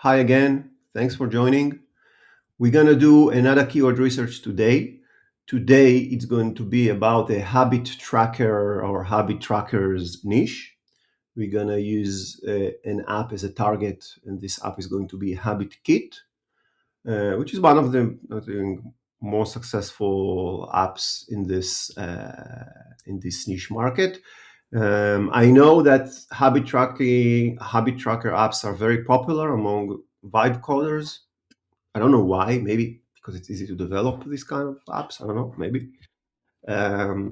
Hi again. Thanks for joining. We're going to do another keyword research today. Today, it's going to be about a habit tracker or habit trackers niche. We're going to use an app as a target, and this app is going to be HabitKit, which is one of the I think, more successful apps in this niche market. I know that habit tracker apps are very popular among vibe coders. I don't know why. Maybe because it's easy to develop these kind of apps. I don't know. Maybe. Um,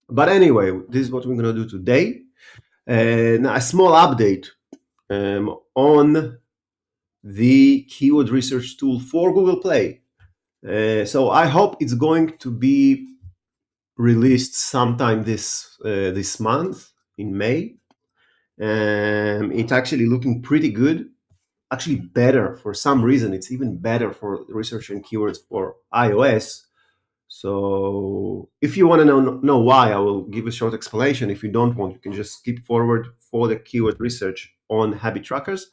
but anyway, this is what we're going to do today. Now, a small update on the keyword research tool for Google Play. So I hope it's going to be released sometime this month in May. It's actually looking pretty good. Actually, better for some reason. It's even better for researching keywords for iOS. So if you want to know why, I will give a short explanation. If you don't want, you can just skip forward for the keyword research on habit trackers.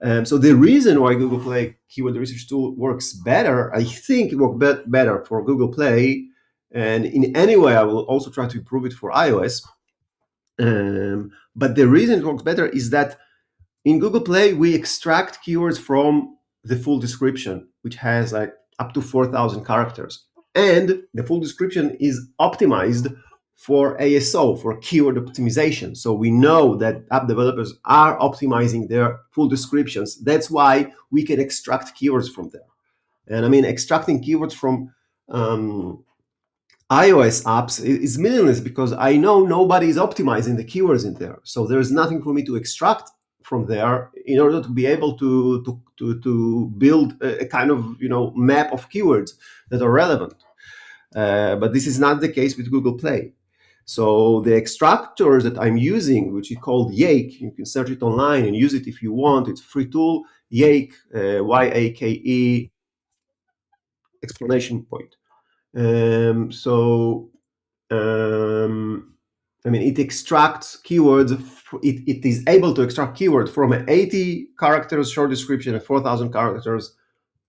So the reason why Google Play keyword research tool works better, I think it works better for Google Play. And in any way, I will also try to improve it for iOS. But the reason it works better is that in Google Play, we extract keywords from the full description, which has like up to 4,000 characters. And the full description is optimized for ASO, for keyword optimization. So we know that app developers are optimizing their full descriptions. That's why we can extract keywords from there. And I mean, extracting keywords from iOS apps is meaningless because I know nobody is optimizing the keywords in there. So there's nothing for me to extract from there in order to be able to build a kind of map of keywords that are relevant. But this is not the case with Google Play. So the extractors that I'm using, which is called Yake, you can search it online and use it if you want. It's a free tool, Yake, Yake, explanation point. I mean, it extracts keywords. It is able to extract keywords from an 80 characters short description and 4,000 characters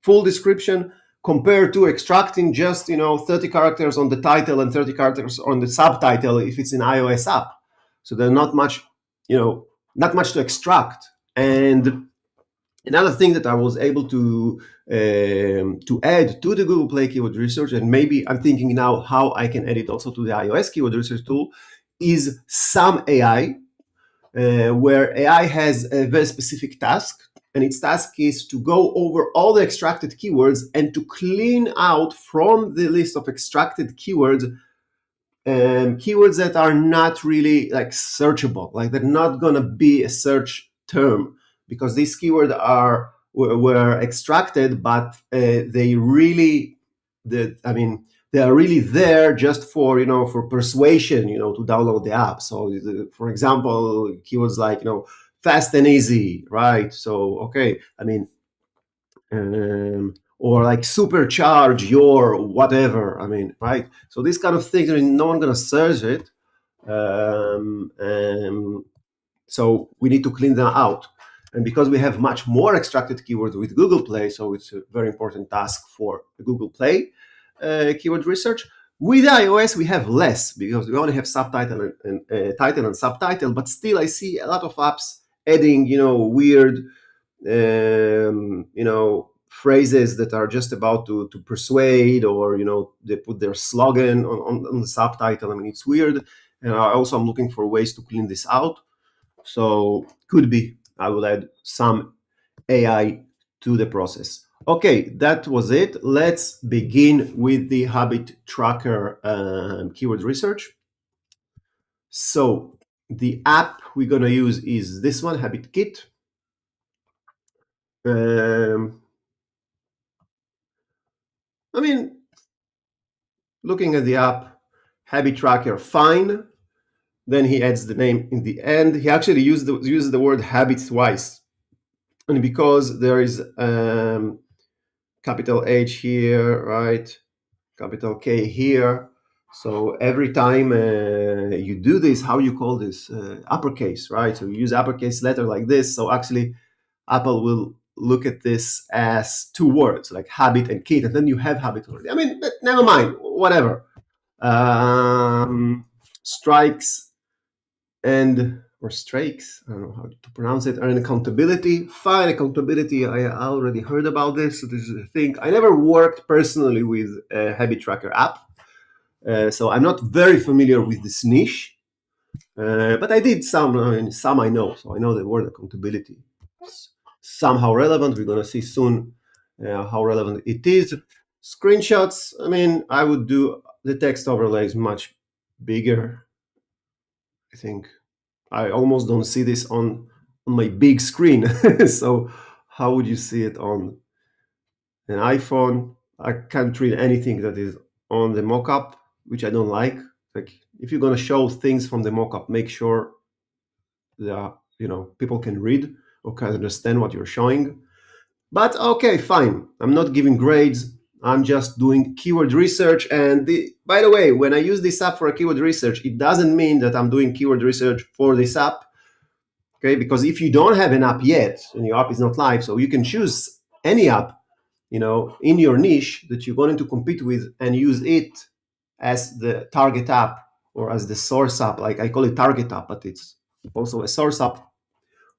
full description, compared to extracting just 30 characters on the title and 30 characters on the subtitle if it's an iOS app. So there's not much to extract. And another thing that I was able to add to the Google Play keyword research, and maybe I'm thinking now how I can add it also to the iOS keyword research tool, is some AI, where AI has a very specific task, and its task is to go over all the extracted keywords and to clean out from the list of extracted keywords keywords that are not really like searchable, like they're not going to be a search term, because these keywords were extracted, but they are really there just for for persuasion, to download the app. So for example, keywords like fast and easy, right? So okay, I mean, or like supercharge your whatever, I mean, right? So these kind of things, I mean, no one's gonna search it. So we need to clean them out. And because we have much more extracted keywords with Google Play, so it's a very important task for Google Play keyword research. With iOS, we have less because we only have subtitle and title and subtitle, but still I see a lot of apps adding, weird, phrases that are just about to persuade, or, they put their slogan on the subtitle. I mean, it's weird. And I'm looking for ways to clean this out. So could be I will add some AI to the process. Okay, that was it. Let's begin with the habit tracker keyword research. So the app we're going to use is this one, HabitKit. I mean, looking at the app, habit tracker, fine. Then he adds the name in the end. He actually uses the word habit twice. And because there is capital H here, right? Capital K here. So every time you do this, how you call this? Uppercase, right? So you use uppercase letter like this. So actually, Apple will look at this as two words like habit and kit, and then you have habit already. I mean, but never mind, whatever. Strikes and or strakes, I don't know how to pronounce it, and accountability. Fine, accountability. I already heard about this. So this is a thing. I never worked personally with a habit tracker app, so I'm not very familiar with this niche. But I did some. I mean, some I know. So I know the word accountability. It's somehow relevant. We're gonna see soon how relevant it is. Screenshots. I mean, I would do the text overlays much bigger. I think I almost don't see this on my big screen. So how would you see it on an iPhone? I can't read anything that is on the mockup, which I don't like. Like if you're gonna show things from the mockup, make sure that people can read or can understand what you're showing. But okay, fine. I'm not giving grades. I'm just doing keyword research. And by the way, when I use this app for a keyword research, it doesn't mean that I'm doing keyword research for this app. Okay, because if you don't have an app yet and your app is not live, so you can choose any app, in your niche that you're going to compete with and use it as the target app or as the source app. Like I call it target app, but it's also a source app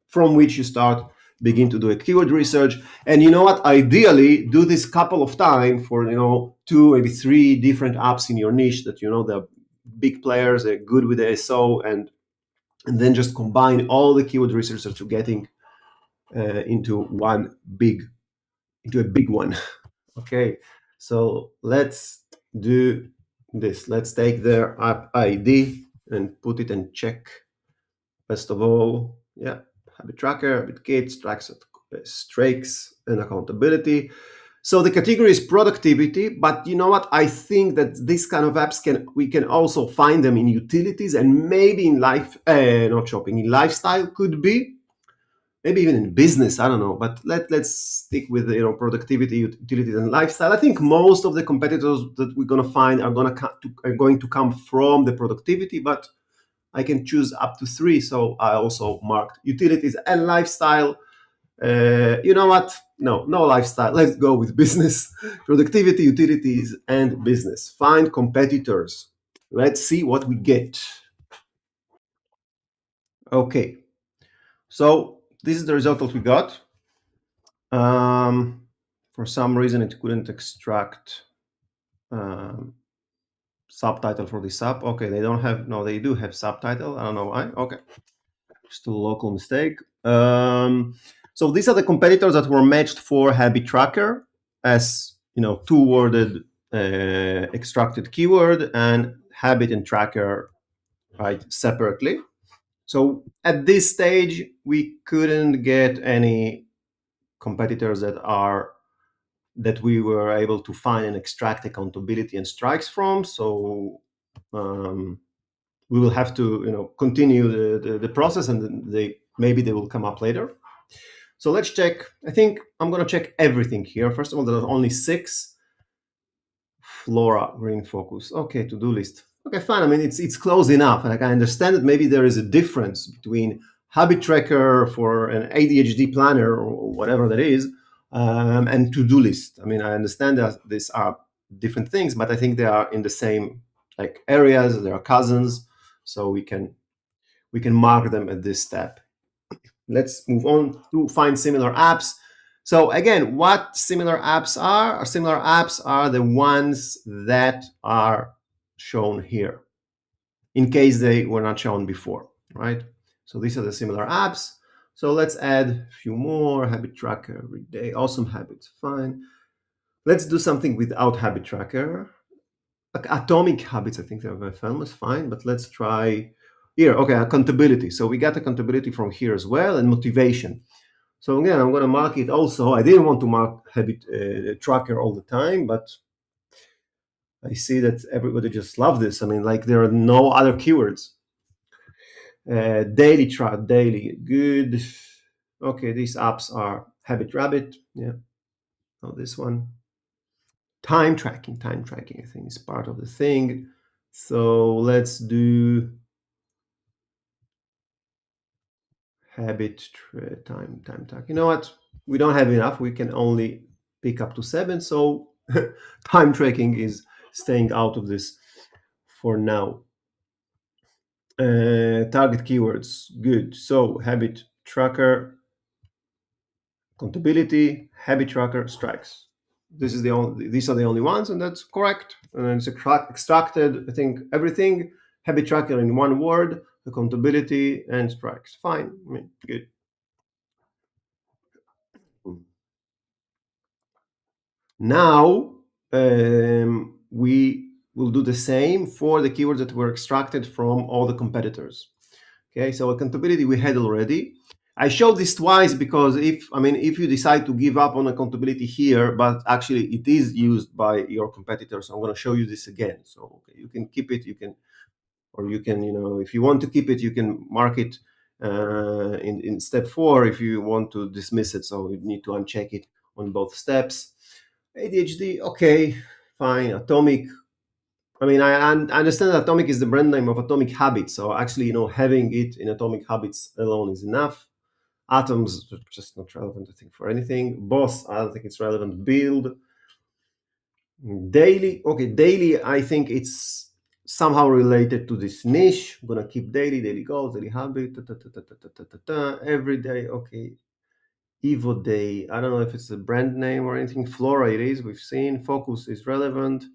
from which you start begin to do a keyword research. And you know what? Ideally, do this couple of times for two, maybe three different apps in your niche that the big players are good with the ASO, and then just combine all the keyword research that you're getting into a big one. Okay, so let's do this. Let's take their app ID and put it and check. First of all, yeah, habit tracker, HabitKit, tracks, strakes, and accountability. So the category is productivity, but you know what? I think that this kind of apps we can also find them in utilities and maybe in not shopping, in lifestyle could be, maybe even in business. I don't know, but let's stick with productivity, utilities, and lifestyle. I think most of the competitors that we're gonna find are going to come from the productivity, but I can choose up to three. So I also marked utilities and lifestyle. You know what? No lifestyle. Let's go with business, productivity, utilities, and business. Find competitors. Let's see what we get. Okay. So this is the result that we got. For some reason, it couldn't extract subtitle for this app. Okay, they don't have. No, they do have subtitle. I don't know why. Okay. Just a local mistake. So these are the competitors that were matched for Habit Tracker as two-worded extracted keyword, and Habit and Tracker right separately. So at this stage, we couldn't get any competitors that we were able to find and extract accountability and strikes from. So we will have to continue the process, and maybe they will come up later. So let's check. I think I'm going to check everything here. First of all, there are only 6. Flora, green focus. Okay, to-do list. Okay, fine. I mean, it's close enough. Like I understand that maybe there is a difference between habit tracker for an ADHD planner or whatever that is, and to-do list. I mean, I understand that these are different things, but I think they are in the same areas. They are cousins, so we can mark them at this step. Let's move on to find similar apps. So again, what similar apps are? Similar apps are the ones that are shown here, in case they were not shown before, right? So these are the similar apps. So let's add a few more. Habit tracker every day, awesome habits, fine. Let's do something without habit tracker. Atomic habits, I think they're very famous, fine, but let's try here. Okay, accountability. So we got accountability from here as well, and motivation. So again, I'm going to mark it also. I didn't want to mark habit tracker all the time, but I see that everybody just loves this. I mean, there are no other keywords. Daily track, daily, good. Okay, these apps are Habit Rabbit. Yeah. Oh, this one. Time tracking, I think is part of the thing. So let's do habit time track. You know what? We don't have enough. We can only pick up to 7. So time tracking is staying out of this for now. Target keywords, good. So habit tracker, accountability, habit tracker, strikes. These are the only ones, and that's correct. And then it's extracted, I think, everything, habit tracker in one word, accountability, and strikes. Fine. I mean, good. Now we will do the same for the keywords that were extracted from all the competitors. Okay, so accountability we had already. I showed this twice because if you decide to give up on accountability here, but actually it is used by your competitors, so I'm going to show you this again. So okay, you can keep it, or you can, if you want to keep it, you can mark it in step 4 if you want to dismiss it. So you need to uncheck it on both steps. ADHD, okay, fine. Atomic. I understand that Atomic is the brand name of Atomic Habits. So actually, having it in Atomic Habits alone is enough. Atoms, just not relevant, I think, for anything. Boss, I don't think it's relevant. Build. Daily, okay, daily, I think it's somehow related to this niche. I'm gonna keep daily goals, daily habit, every day, okay. Evo Day, I don't know if it's a brand name or anything. Flora, it is, we've seen. Focus is relevant.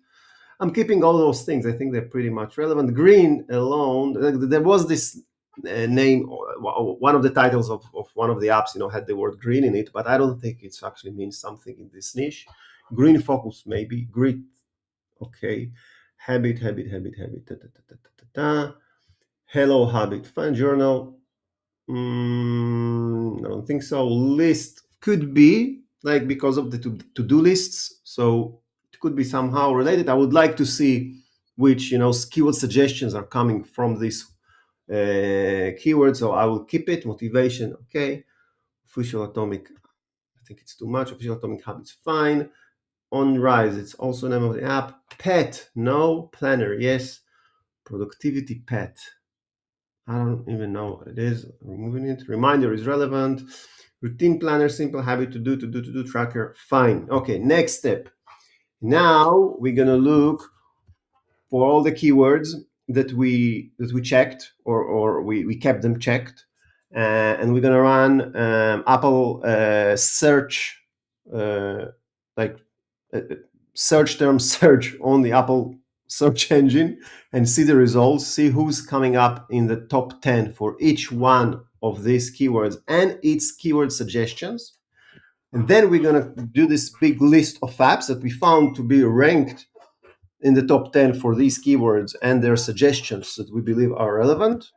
I'm keeping all those things. I think they're pretty much relevant. Green alone, there was this name, one of the titles of one of the apps, had the word green in it, but I don't think it actually means something in this niche. Green focus, maybe. Grit, okay. Habit. Hello, habit. Fun journal. I don't think so. List could be like because of the to-do lists. So it could be somehow related. I would like to see which keyword suggestions are coming from this keyword. So I will keep it. Motivation, okay. Official Atomic, I think it's too much. Official Atomic Habits, fine. On Rise, it's also the name of the app. Pet, no. Planner, yes. Productivity pet. I don't even know what it is. Removing it. Reminder is relevant. Routine planner, simple habit to do tracker. Fine. Okay, next step. Now we're gonna look for all the keywords that we checked, or we kept them checked, and we're gonna run Apple search, like search term search on the Apple search engine and see the results, see who's coming up in the top 10 for each one of these keywords and its keyword suggestions. And then we're going to do this big list of apps that we found to be ranked in the top 10 for these keywords and their suggestions that we believe are relevant.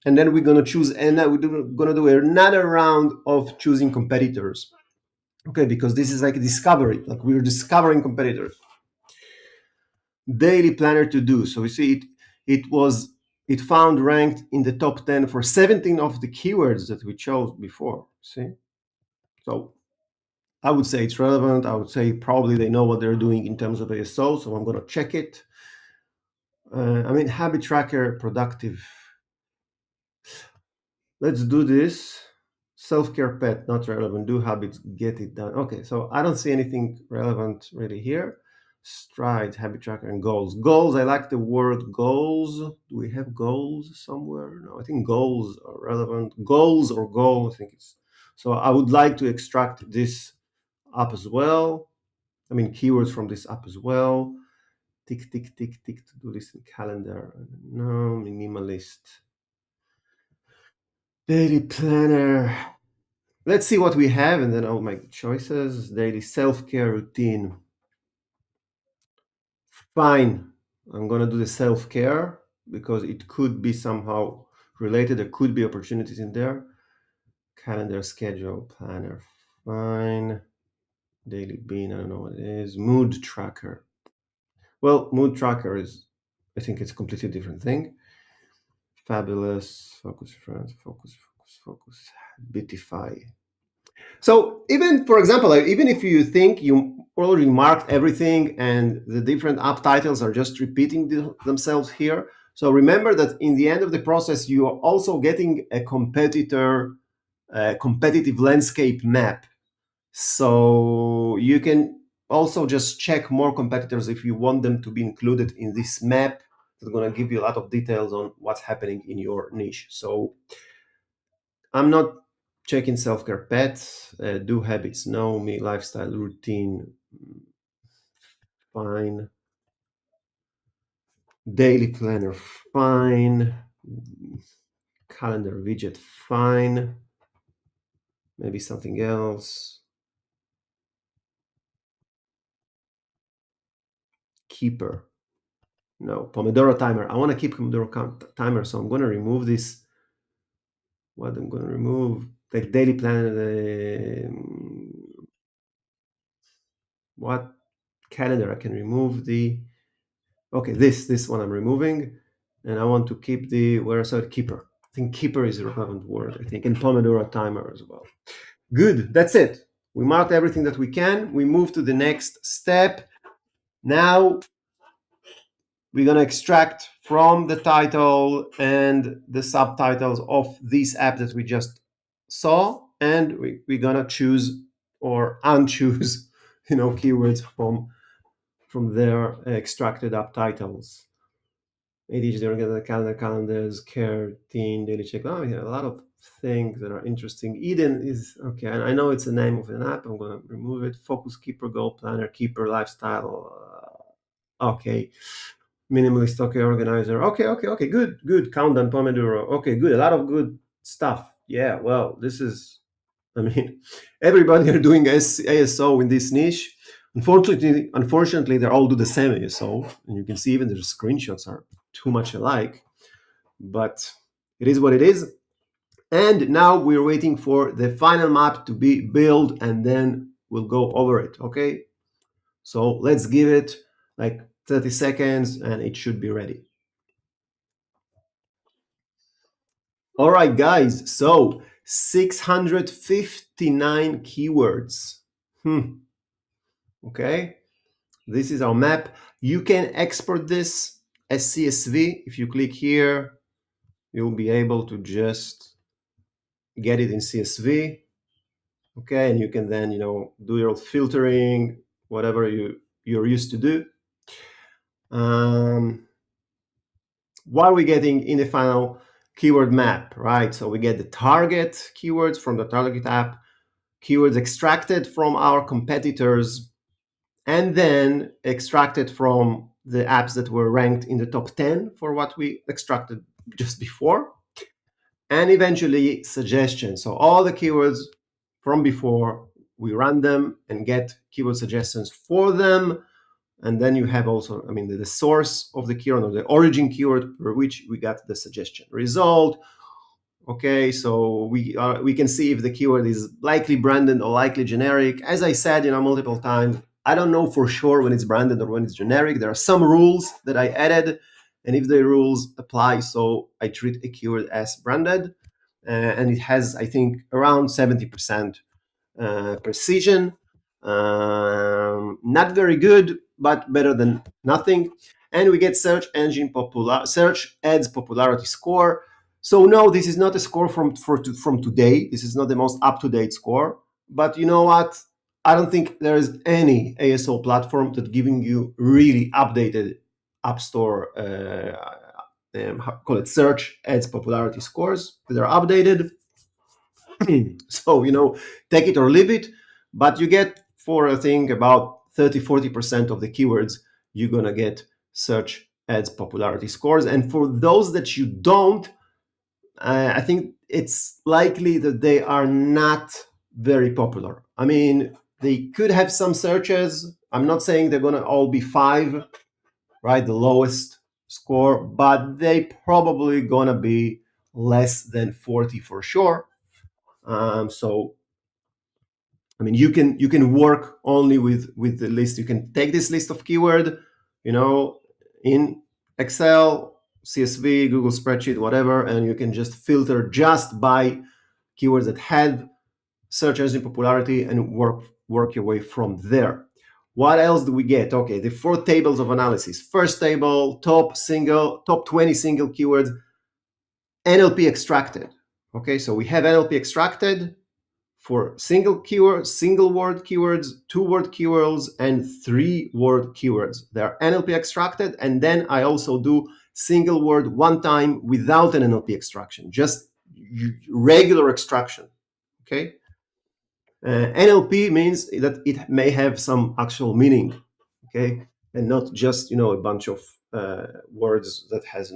And then we're going to choose, and we're going to do another round of choosing competitors. Okay, because this is like a discovery, like we're discovering competitors. Daily planner to do. So we see it found ranked in the top 10 for 17 of the keywords that we chose before. See? So I would say it's relevant. I would say probably they know what they're doing in terms of ASO, so I'm going to check it. Habit tracker, productive. Let's do this. Self-care pet, not relevant. Do habits, get it done. Okay, so I don't see anything relevant really here. Stride, habit tracker, and goals. Goals, I like the word goals. Do we have goals somewhere? No, I think goals are relevant. Goals or goal, I think it's. So I would like to extract this up as well. Keywords from this app as well. Tick, tick, tick, tick, to-do list and calendar. No, minimalist. Daily planner. Let's see what we have, and then I'll make choices. Daily self-care routine. Fine. I'm going to do the self-care because it could be somehow related. There could be opportunities in there. Calendar, schedule, planner. Fine. Daily bean, I don't know what it is. Mood tracker. Well, mood tracker is, I think it's a completely different thing. Fabulous. Focus, friends. Focus. Bitify. So even, for example, even if you think you already marked everything and the different app titles are just repeating themselves here, so remember that in the end of the process, you are also getting a competitive landscape map. So you can also just check more competitors if you want them to be included in this map. It's going to give you a lot of details on what's happening in your niche. So I'm not checking self-care pets, do habits, know me, lifestyle, routine, fine. Daily planner, fine. Calendar widget, fine. Maybe something else. Keeper. No, Pomodoro timer. I want to keep Pomodoro timer, so I'm going to remove this. What I'm going to remove? Like daily planner. What calendar? I can remove the. Okay, this one I'm removing, and I want to keep the where I said keeper. I think keeper is a relevant word. I think and Pomodoro timer as well. Good. That's it. We marked everything that we can. We move to the next step. Now we're going to extract from the title and the subtitles of this app that we just saw, and we're going to choose or unchoose, keywords from their extracted app titles. ADHD, the calendars, care, teen, daily check. Oh, yeah, a lot of things that are interesting. Eden is okay. I know it's the name of an app. I'm going to remove it. Focus keeper, goal planner, keeper, lifestyle. Okay. Minimalist, okay, organizer. Okay. Good. Countdown, Pomodoro. Okay, good. A lot of good stuff. Yeah, well, this is, I mean, everybody are doing ASO in this niche. Unfortunately, they all do the same ASO, and you can see even the screenshots are too much alike. But it is what it is. And now we're waiting for the final map to be built, and then we'll go over it. Okay. So let's give it like 30 seconds, and it should be ready. All right, guys. So 659 keywords. Okay. This is our map. You can export this as CSV. If you click here, you'll be able to just get it in CSV. Okay, and you can then, do your filtering, whatever you're used to do. What are we getting in the final keyword map, right? So we get the target keywords from the target app, keywords extracted from our competitors, and then extracted from the apps that were ranked in the top 10 for what we extracted just before, and eventually suggestions. So all the keywords from before, we run them and get keyword suggestions for them. And then you have also, the source of the keyword or the origin keyword for which we got the suggestion result. Okay, so we can see if the keyword is likely branded or likely generic. As I said, multiple times, I don't know for sure when it's branded or when it's generic. There are some rules that I added, and if the rules apply, so I treat a keyword as branded, and it has, I think, around 70% precision. Not very good, but better than nothing. And we get search ads popularity score. So no, this is not a score from today. This is not the most up-to-date score. But you know what? I don't think there is any ASO platform that giving you really updated App Store, call it search ads popularity scores that are updated. So, take it or leave it, but you get for I think about 30-40% of the keywords, you're going to get search ads popularity scores. And for those that you don't, I think it's likely that they are not very popular. They could have some searches. I'm not saying they're going to all be 5, right? The lowest score, but they probably going to be less than 40 for sure. So you can work only with the list. You can take this list of keyword, in Excel, CSV, Google spreadsheet, whatever, and you can just filter just by keywords that had search engine popularity and work your way from there. What else do we get? Okay, the 4 tables of analysis. First table, top 20 single keywords, NLP extracted. Okay, so we have NLP extracted for single keyword, single word keywords, two word keywords, and three word keywords. They're NLP extracted, and then I also do single word one time without an NLP extraction, just regular extraction. Okay. NLP means that it may have some actual meaning, okay, and not just a bunch of words that has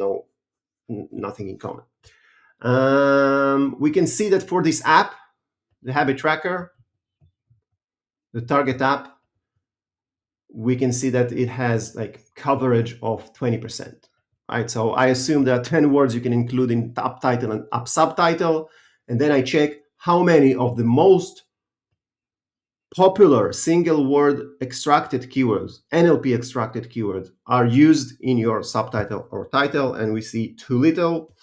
nothing in common. We can see that for this app, the habit tracker, the target app, we can see that it has like coverage of 20%. Right, so I assume there are 10 words you can include in top title and up subtitle, and then I check how many of the most popular single word extracted keywords, NLP extracted keywords, are used in your subtitle or title, and we see too little.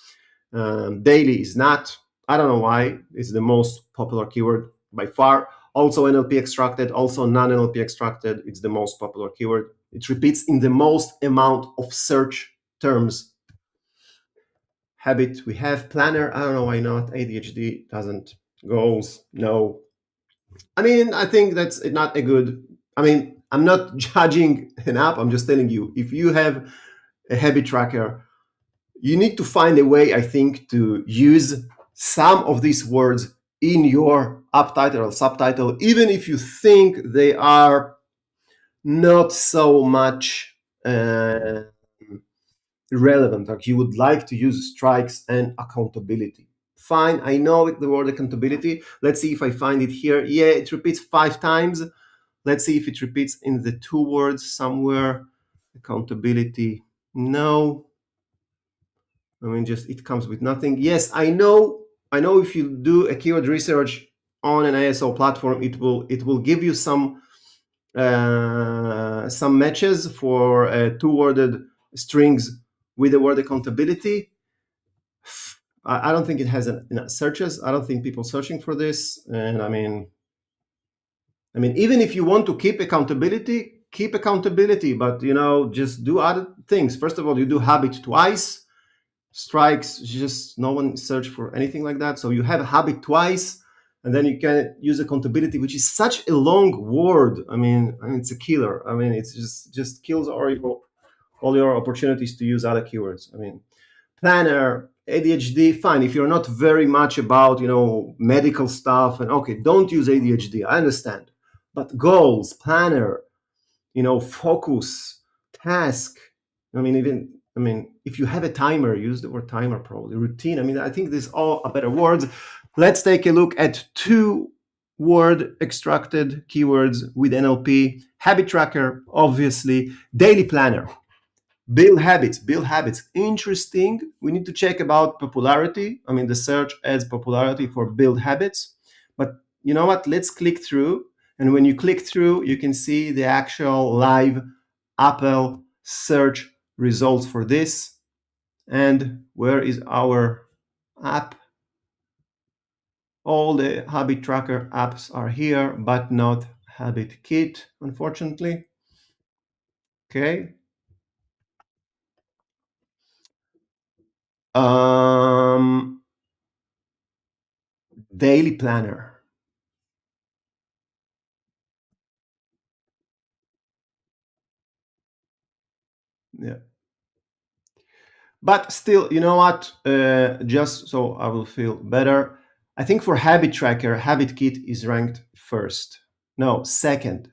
Daily is not. I don't know why. It's the most popular keyword by far. Also NLP extracted, also non-NLP extracted. It's the most popular keyword. It repeats in the most amount of search terms. Habit, we have planner. I don't know why not. ADHD doesn't. Goals, no. I mean, I think that's not a good. I mean, I'm not judging an app. I'm just telling you, if you have a habit tracker, you need to find a way, I think, to use some of these words in your app title or subtitle, even if you think they are not so much relevant, like you would like to use strikes and accountability. Fine, I know the word accountability. Let's see if I find it here. Yeah, it repeats 5 times. Let's see if it repeats in the two words somewhere. Accountability, no. I mean, just it comes with nothing. Yes, I know. I know if you do a keyword research on an ASO platform, it will give you some matches for two-worded strings with the word accountability. I don't think it has searches. I don't think people searching for this. And I mean, even if you want to keep accountability, but just do other things. First of all, you do habit twice. Strikes, just no one search for anything like that. So you have a habit twice, and then you can use accountability, which is such a long word. I mean, it's a killer. I mean, it's just kills all your opportunities to use other keywords. I mean, planner, ADHD, fine. If you're not very much about medical stuff, and okay, don't use ADHD. I understand, but goals, planner, focus, task. If you have a timer, use the word timer probably. Routine. I mean, I think these all are better words. Let's take a look at two word extracted keywords with NLP. Habit tracker, obviously. Daily planner. Build habits. Interesting. We need to check about popularity. I mean, the search adds popularity for build habits. But you know what? Let's click through. And when you click through, you can see the actual live Apple search results for this. And where is our app? All the habit tracker apps are here, but not HabitKit, unfortunately. Okay. Daily planner. Yeah. But still, you know what? Just so I will feel better, I think for habit tracker, HabitKit is ranked first. No, second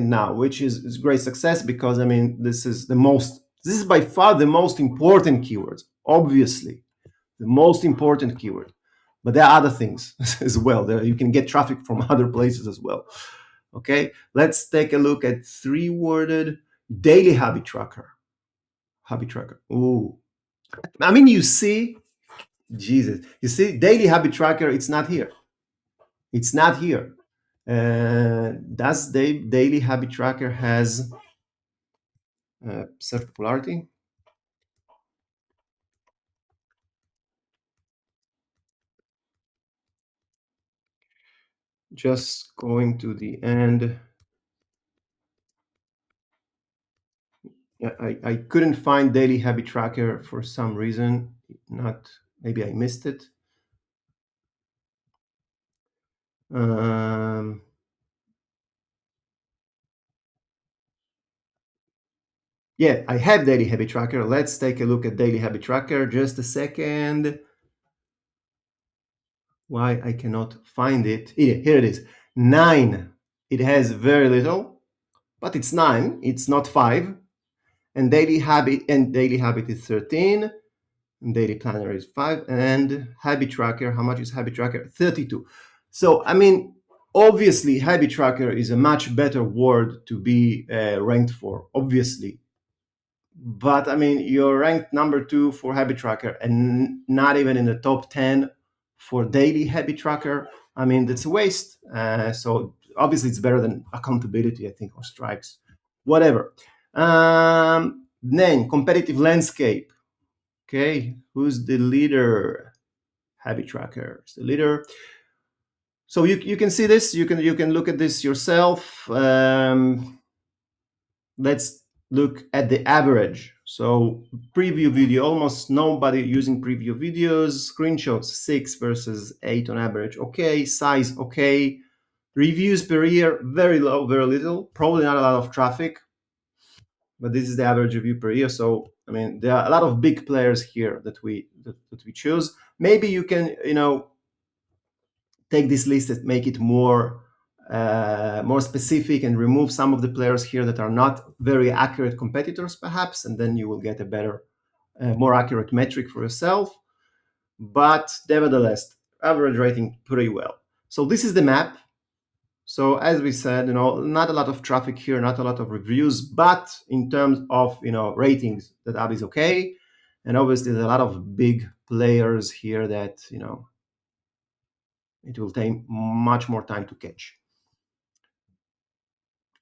now, which is great success because this is by far the most important keywords. Obviously, the most important keyword. But there are other things as well. You can get traffic from other places as well. Okay, let's take a look at three-worded daily habit tracker. Habit tracker. Ooh, you see, Jesus, you see, daily habit tracker, it's not here. It's not here. Does the daily habit tracker has search popularity? Just going to the end. Yeah, I couldn't find daily habit tracker for some reason. Not maybe I missed it. Um, yeah, I have daily habit tracker. Let's take a look at daily habit tracker. Just a second. Why I cannot find it? Here it is. 9. It has very little, but it's 9. It's not 5. And daily habit is 13. And daily planner is 5. And habit tracker, how much is habit tracker? 32. So, I mean, obviously, habit tracker is a much better word to be ranked for, obviously. But I mean, you're ranked number 2 for habit tracker and not even in the top 10 for daily habit tracker. I mean, that's a waste. So obviously, it's better than accountability, I think, or stripes, whatever. Then competitive landscape. Okay, who's the leader? Habit tracker is the leader. So you can see this. You can look at this yourself. Let's look at the average. So preview video, almost nobody using preview videos. Screenshots 6 versus 8 on average. Okay, size okay. Reviews per year very low, very little. Probably not a lot of traffic, but this is the average review per year. So I mean, there are a lot of big players here that we choose. Maybe you can take this list and make it more specific and remove some of the players here that are not very accurate competitors, perhaps, and then you will get a better, more accurate metric for yourself. But nevertheless, average rating pretty well. So this is the map. So as we said, not a lot of traffic here, not a lot of reviews, but in terms of ratings, that app is okay. And obviously, there's a lot of big players here that it will take much more time to catch.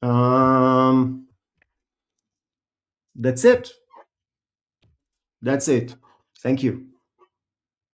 Um, that's it. That's it. Thank you.